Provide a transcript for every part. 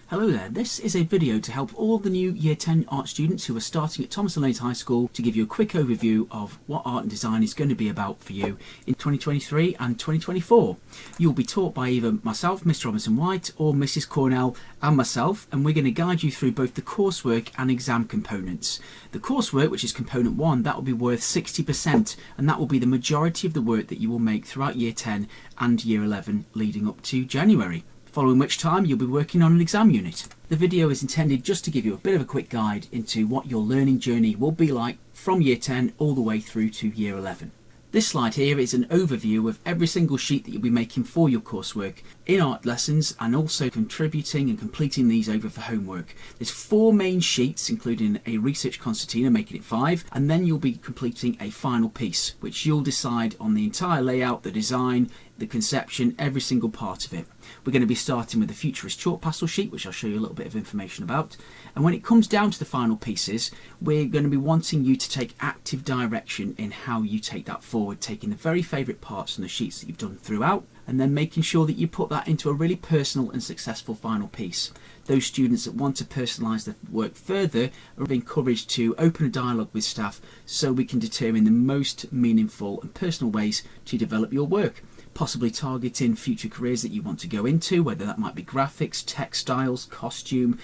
Hello there, this is a video to help all the new Year 10 art students who are starting at Thomas & Lanes High School to give you a quick overview of what art and design is going to be about for you in 2023 and 2024. You'll be taught by either myself, Mr. Robinson White, or Mrs. Cornell and myself, and we're going to guide you through both the coursework and exam components. The coursework, which is component 1, that will be worth 60%, and that will be the majority of the work that you will make throughout Year 10 and Year 11 leading up to January, following which time you'll be working on an exam unit. The video is intended just to give you a bit of a quick guide into what your learning journey will be like from Year 10 all the way through to Year 11. This slide here is an overview of every single sheet that you'll be making for your coursework in art lessons, and also contributing and completing these over for homework. There's 4 main sheets, including a research concertina, making it 5, and then you'll be completing a final piece, which you'll decide on the entire layout, the design, the conception, every single part of it. We're going to be starting with the futurist chalk pastel sheet, which I'll show you a little bit of information about. And when it comes down to the final pieces, we're going to be wanting you to take active direction in how you take that forward, taking the very favourite parts from the sheets that you've done throughout, and then making sure that you put that into a really personal and successful final piece. Those students that want to personalise their work further are encouraged to open a dialogue with staff so we can determine the most meaningful and personal ways to develop your work, possibly targeting future careers that you want to go into, whether that might be graphics, textiles, costume,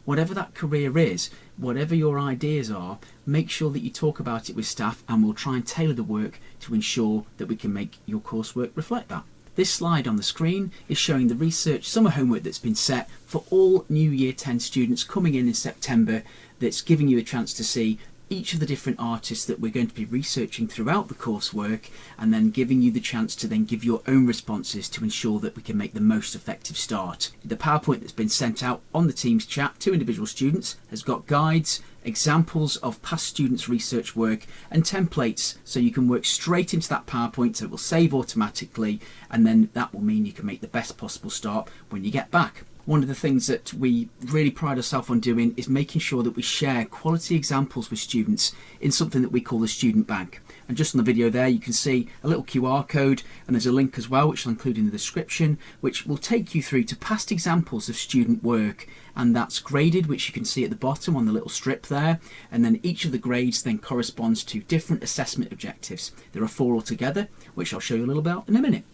whatever that career is, whatever your ideas are, make sure that you talk about it with staff, and we'll try and tailor the work to ensure that we can make your coursework reflect that. This slide on the screen is showing the research summer homework that's been set for all new Year 10 students coming in September, that's giving you a chance to see each of the different artists that we're going to be researching throughout the coursework, and then giving you the chance to then give your own responses to ensure that we can make the most effective start. The PowerPoint that's been sent out on the Teams chat to individual students has got guides, examples of past students' research work, and templates, so you can work straight into that PowerPoint, so it will save automatically, and then that will mean you can make the best possible start when you get back. One of the things that we really pride ourselves on doing is making sure that we share quality examples with students in something that we call the student bank. And just on the video there, you can see a little QR code, and there's a link as well, which I'll include in the description, which will take you through to past examples of student work. And that's graded, which you can see at the bottom on the little strip there. And then each of the grades then corresponds to different assessment objectives. There are 4 altogether, which I'll show you a little about in a minute.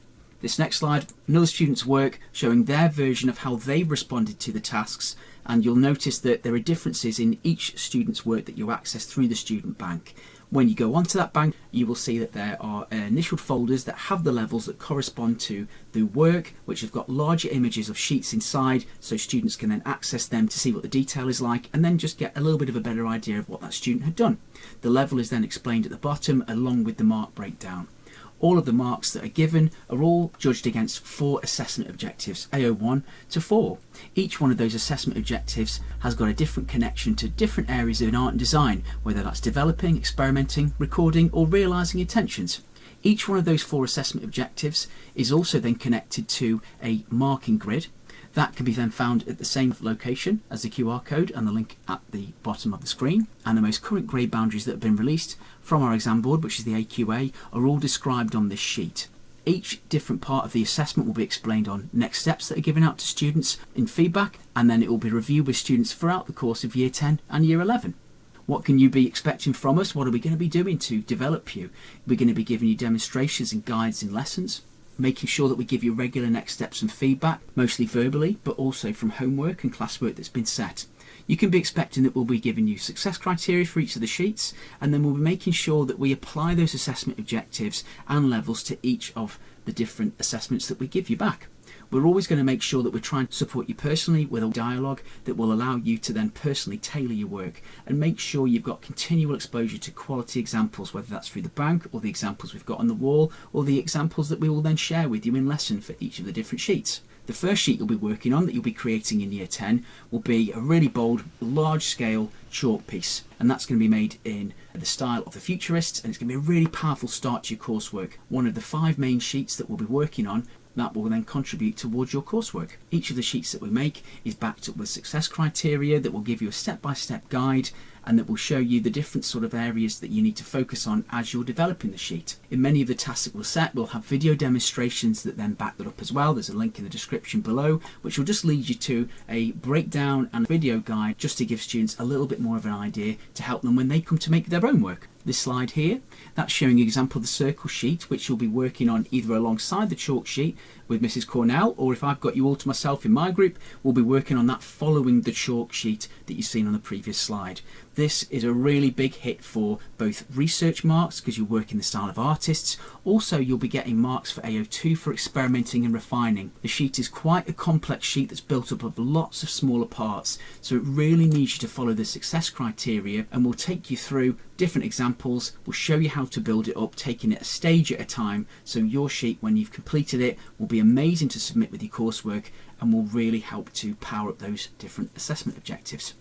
This next slide, another student's work showing their version of how they've responded to the tasks, and you'll notice that there are differences in each student's work that you access through the student bank. When you go onto that bank, you will see that there are initial folders that have the levels that correspond to the work, which have got larger images of sheets inside, so students can then access them to see what the detail is like, and then just get a little bit of a better idea of what that student had done. The level is then explained at the bottom along with the mark breakdown. All of the marks that are given are all judged against 4 assessment objectives, AO1 to 4. Each one of those assessment objectives has got a different connection to different areas of art and design, whether that's developing, experimenting, recording, or realising intentions. Each one of those 4 assessment objectives is also then connected to a marking grid. That can be then found at the same location as the QR code and the link at the bottom of the screen. And the most current grade boundaries that have been released from our exam board, which is the AQA, are all described on this sheet. Each different part of the assessment will be explained on next steps that are given out to students in feedback, and then it will be reviewed with students throughout the course of Year 10 and Year 11. What can you be expecting from us? What are we going to be doing to develop you? We're going to be giving you demonstrations and guides in lessons, making sure that we give you regular next steps and feedback, mostly verbally, but also from homework and classwork that's been set. You can be expecting that we'll be giving you success criteria for each of the sheets, and then we'll be making sure that we apply those assessment objectives and levels to each of the different assessments that we give you back. We're always going to make sure that we're trying to support you personally with a dialogue that will allow you to then personally tailor your work, and make sure you've got continual exposure to quality examples, whether that's through the bank or the examples we've got on the wall, or the examples that we will then share with you in lesson for each of the different sheets. The first sheet you'll be working on, that you'll be creating in Year 10, will be a really bold, large-scale chalk piece, and that's going to be made in the style of the Futurists, and it's going to be a really powerful start to your coursework. One of the 5 main sheets that we'll be working on that will then contribute towards your coursework. Each of the sheets that we make is backed up with success criteria that will give you a step-by-step guide and that will show you the different sort of areas that you need to focus on as you're developing the sheet. In many of the tasks that we'll set, we'll have video demonstrations that then back that up as well. There's a link in the description below, which will just lead you to a breakdown and video guide just to give students a little bit more of an idea to help them when they come to make their own work. This slide here, that's showing an example of the circle sheet, which you'll be working on either alongside the chalk sheet with Mrs. Cornell, or if I've got you all to myself in my group, we'll be working on that following the chalk sheet that you've seen on the previous slide. This is a really big hit for both research marks, because you work in the style of artists. Also, you'll be getting marks for AO2 for experimenting and refining. The sheet is quite a complex sheet that's built up of lots of smaller parts, so it really needs you to follow the success criteria, and we'll take you through different examples. We'll show you how to build it up, taking it a stage at a time, so your sheet, when you've completed it, will be amazing to submit with your coursework and will really help to power up those different assessment objectives.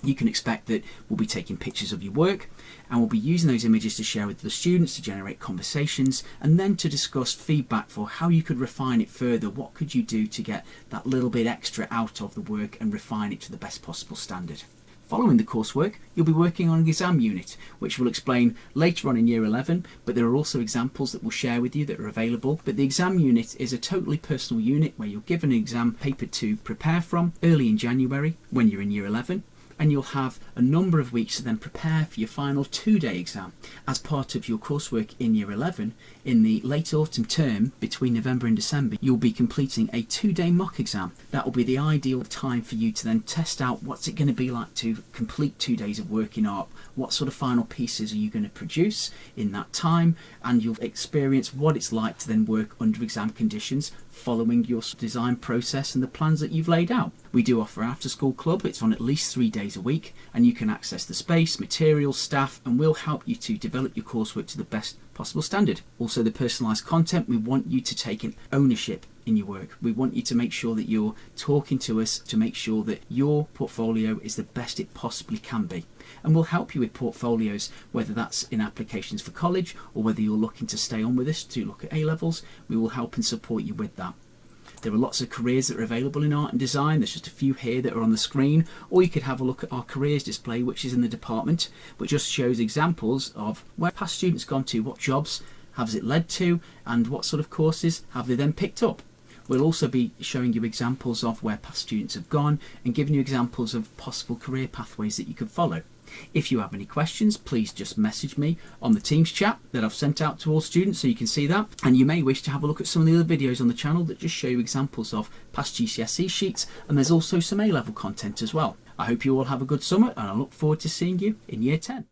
You can expect that we'll be taking pictures of your work, and we'll be using those images to share with the students to generate conversations, and then to discuss feedback for how you could refine it further. What could you do to get that little bit extra out of the work and refine it to the best possible standard? Following the coursework, you'll be working on an exam unit, which we'll explain later on in Year 11, but there are also examples that we'll share with you that are available. But the exam unit is a totally personal unit where you're given an exam paper to prepare from early in January when you're in Year 11, and you'll have a number of weeks to then prepare for your final 2-day exam. As part of your coursework in Year 11, in the late autumn term between November and December, you'll be completing a 2-day mock exam. That will be the ideal time for you to then test out what's it going to be like to complete 2 days of work in art. What sort of final pieces are you going to produce in that time, and you'll experience what it's like to then work under exam conditions following your design process and the plans that you've laid out. We do offer after school club. It's on at least 3 days a week, and you can access the space, materials, staff, and we'll help you to develop your coursework to the best possible standard. Also, the personalised content, we want you to take an ownership in your work. We want you to make sure that you're talking to us to make sure that your portfolio is the best it possibly can be. And we'll help you with portfolios, whether that's in applications for college or whether you're looking to stay on with us to look at A-levels. We will help and support you with that. There are lots of careers that are available in art and design. There's just a few here that are on the screen, or you could have a look at our careers display, which is in the department, which just shows examples of where past students gone to, what jobs has it led to, and what sort of courses have they then picked up. We'll also be showing you examples of where past students have gone and giving you examples of possible career pathways that you could follow. If you have any questions, please just message me on the Teams chat that I've sent out to all students so you can see that. And you may wish to have a look at some of the other videos on the channel that just show you examples of past GCSE sheets, and there's also some A-level content as well. I hope you all have a good summer, and I look forward to seeing you in Year 10.